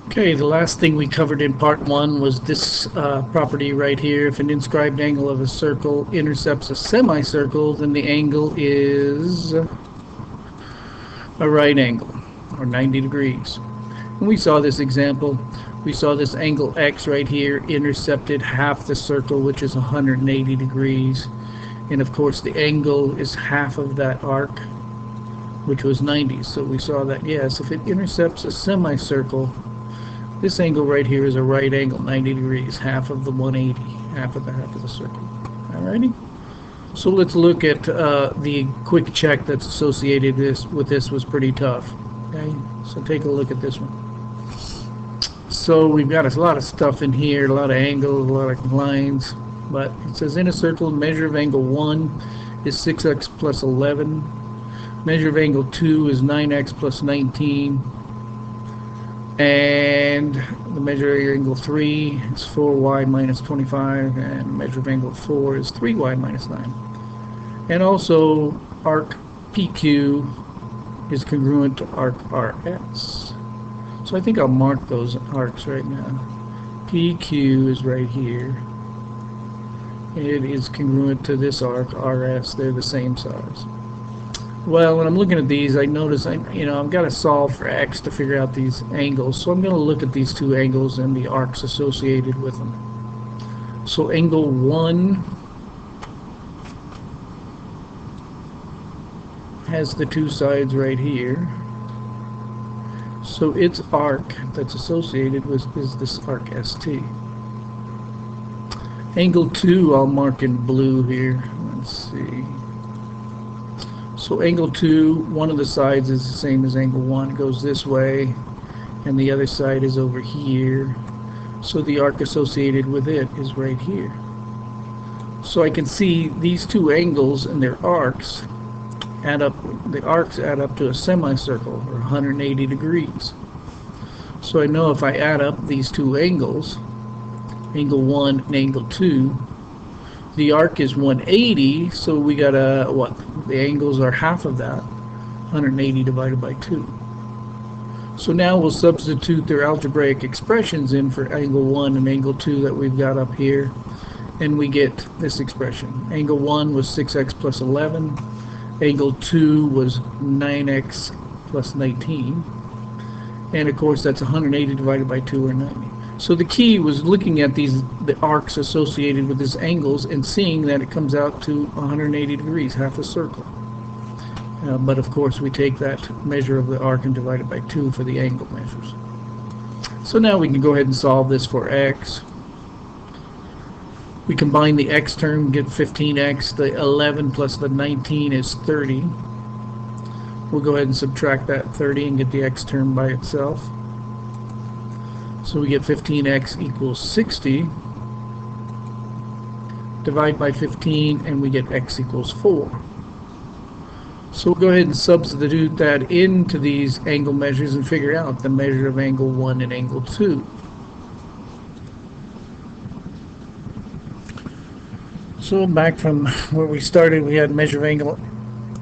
Okay, the last thing we covered in part one was this property right here. If an inscribed angle of a circle intercepts a semicircle, then the angle is a right angle, or 90 degrees. And we saw this example. We saw this angle X right here intercepted half the circle, which is 180 degrees. And of course the angle is half of that arc, which was 90. So we saw that, yes, if it intercepts a semicircle, this angle right here is a right angle, 90 degrees, half of the 180, half of the circle. Alrighty? So let's look at the quick check that's associated with this was pretty tough. Okay, so take a look at this one. So we've got a lot of stuff in here, a lot of angles, a lot of lines, but it says in a circle, measure of angle 1 is 6x plus 11, measure of angle 2 is 9x plus 19, and the measure of angle 3 is 4y minus 25, and measure of angle 4 is 3y minus 9. And also arc PQ is congruent to arc RS. So I think I'll mark those arcs right now. PQ is right here. It is congruent to this arc RS. They're the same size. Well, when I'm looking at these, I notice I've got to solve for x to figure out these angles. So I'm going to look at these two angles and the arcs associated with them. So angle 1 has the two sides right here. So its arc that's associated with is this arc ST. Angle 2 I'll mark in blue here. Let's see. So angle 2, one of the sides is the same as angle 1, goes this way, and the other side is over here. So the arc associated with it is right here. So I can see these two angles and their arcs add up. The arcs add up to a semicircle, or 180 degrees. So I know if I add up these two angles, angle 1 and angle 2, the arc is 180, so we got the angles are half of that, 180 divided by 2. So now we'll substitute their algebraic expressions in for angle 1 and angle 2 that we've got up here, and we get this expression. Angle 1 was 6x plus 11, angle 2 was 9x plus 19, and of course that's 180 divided by 2, or 90. So the key was looking at the arcs associated with these angles and seeing that it comes out to 180 degrees, half a circle. But of course we take that measure of the arc and divide it by 2 for the angle measures. So now we can go ahead and solve this for x. We combine the x term, get 15x. The 11 plus the 19 is 30. We'll go ahead and subtract that 30 and get the x term by itself. So we get 15x equals 60. Divide by 15 and we get x equals 4. So we'll go ahead and substitute that into these angle measures and figure out the measure of angle 1 and angle 2. So back from where we started, we had measure of angle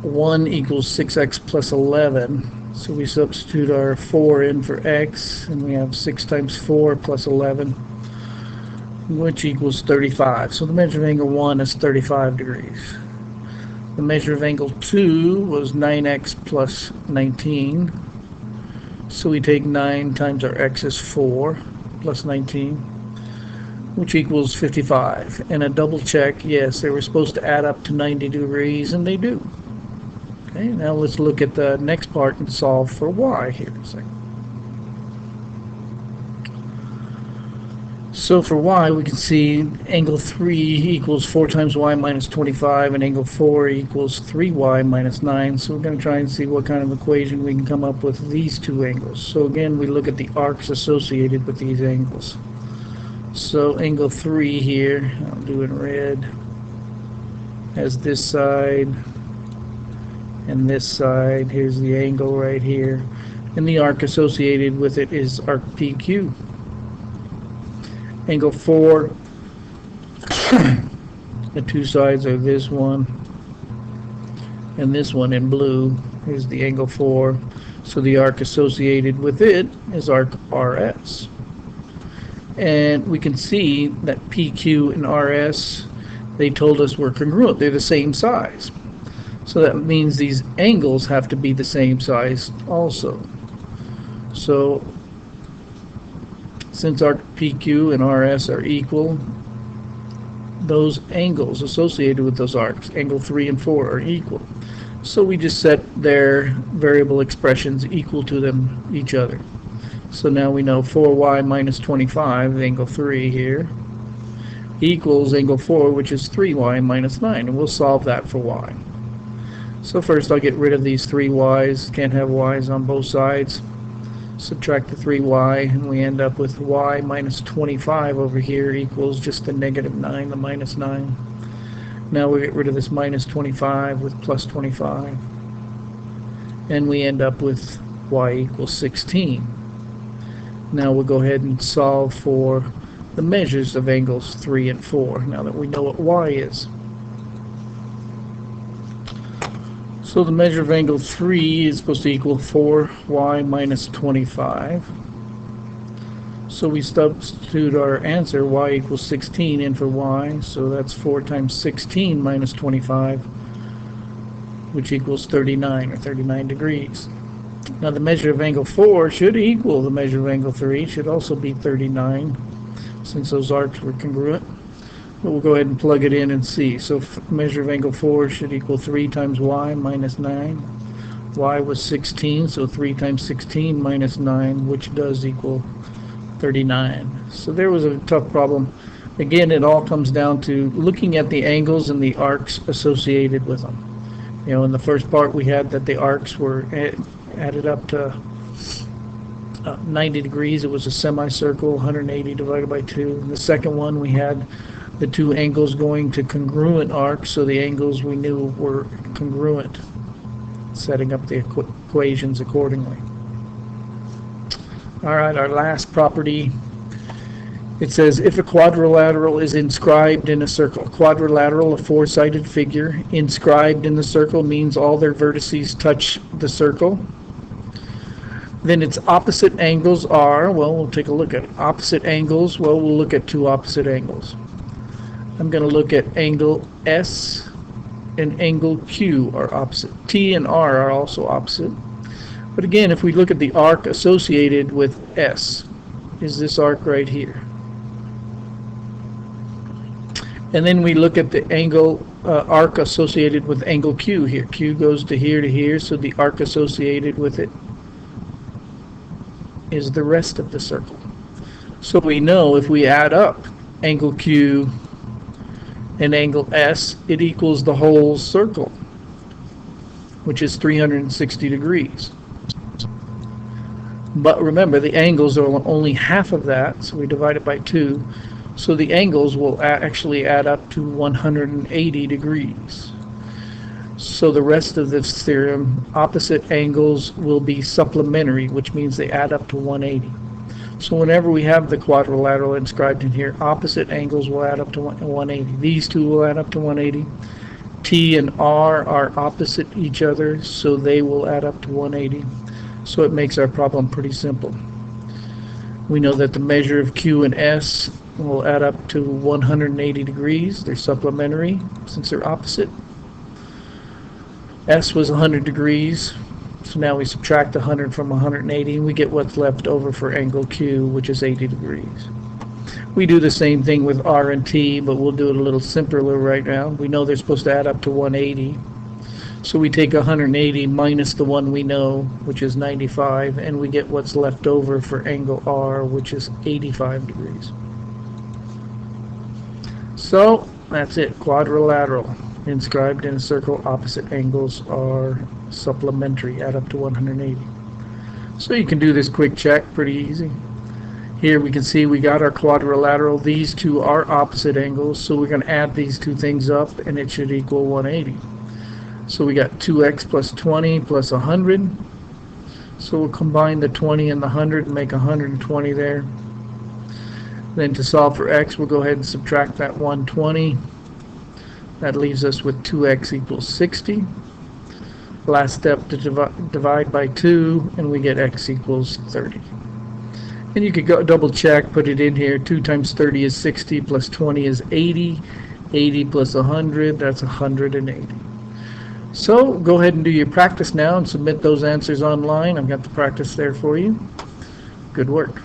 1 equals 6x plus 11. So we substitute our 4 in for x, and we have 6 times 4 plus 11, which equals 35. So the measure of angle 1 is 35 degrees. The measure of angle 2 was 9x plus 19. So we take 9 times our x is 4 plus 19, which equals 55. And a double check, yes, they were supposed to add up to 90 degrees, and they do. Okay, now let's look at the next part and solve for y here. So for y, we can see angle 3 equals 4 times y minus 25, and angle 4 equals 3y minus 9. So we're going to try and see what kind of equation we can come up with these two angles. So again, we look at the arcs associated with these angles. So angle 3 here, I'll do in red, has this side and this side. Here's the angle right here, and the arc associated with it is arc PQ. Angle 4, the two sides are this one and this one in blue. Here's the angle 4. So the arc associated with it is arc RS. And we can see that PQ and RS, they told us were congruent. They're the same size. So that means these angles have to be the same size also. So since arc PQ and RS are equal, those angles associated with those arcs, angle 3 and 4, are equal. So we just set their variable expressions equal to them, each other. So now we know 4y minus 25, angle 3 here, equals angle 4, which is 3y minus 9, and we'll solve that for y. So first I'll get rid of these 3 y's, can't have y's on both sides. Subtract the 3y, and we end up with y minus 25 over here equals just the negative 9, the minus 9. Now we get rid of this minus 25 with plus 25, and we end up with y equals 16. Now we'll go ahead and solve for the measures of angles 3 and 4, now that we know what y is. So the measure of angle 3 is supposed to equal 4y minus 25. So we substitute our answer, y equals 16, in for y. So that's 4 times 16 minus 25, which equals 39, or 39 degrees. Now the measure of angle 4 should equal the measure of angle 3, should also be 39, since those arcs were congruent. But we'll go ahead and plug it in and see. So measure of angle 4 should equal 3 times y minus 9. Y was 16, so 3 times 16 minus 9, which does equal 39. So there was a tough problem. Again, it all comes down to looking at the angles and the arcs associated with them. You know, in the first part we had that the arcs were added up to 90 degrees. It was a semicircle, 180 divided by 2. In the second one we had the two angles going to congruent arcs, so the angles we knew were congruent, setting up the equations accordingly. Alright, our last property, it says if a quadrilateral is inscribed in a circle. Quadrilateral, a four-sided figure, inscribed in the circle means all their vertices touch the circle. Then its opposite angles are, well, we'll take a look at it. Opposite angles, well, we'll look at two opposite angles. I'm going to look at angle S and angle Q are opposite. T and R are also opposite. But again, if we look at the arc associated with S, is this arc right here. And then we look at the angle arc associated with angle Q here. Q goes to here, so the arc associated with it is the rest of the circle. So we know if we add up angle Q and angle S, it equals the whole circle, which is 360 degrees. But remember, the angles are only half of that, so we divide it by 2. So the angles will actually add up to 180 degrees. So the rest of this theorem, opposite angles will be supplementary, which means they add up to 180. So whenever we have the quadrilateral inscribed in here, opposite angles will add up to 180. These two will add up to 180. T and R are opposite each other, so they will add up to 180. So it makes our problem pretty simple. We know that the measure of Q and S will add up to 180 degrees. They're supplementary since they're opposite. S was 100 degrees, so now we subtract 100 from 180 and we get what's left over for angle Q, which is 80 degrees. We do the same thing with R and T, but we'll do it a little simpler right now. We know they're supposed to add up to 180. So we take 180 minus the one we know, which is 95, and we get what's left over for angle R, which is 85 degrees. So that's it, quadrilateral. Inscribed in a circle, opposite angles are supplementary, add up to 180. So you can do this quick check, pretty easy. Here we can see we got our quadrilateral. These two are opposite angles, so we're going to add these two things up and it should equal 180. So we got 2x plus 20 plus 100. So we'll combine the 20 and the 100 and make 120 there. Then to solve for x, we'll go ahead and subtract that 120. That leaves us with 2x equals 60. Last step to divide by 2, and we get x equals 30. And you could go double check, put it in here. 2 times 30 is 60, plus 20 is 80. 80 plus 100, that's 180. So go ahead and do your practice now and submit those answers online. I've got the practice there for you. Good work.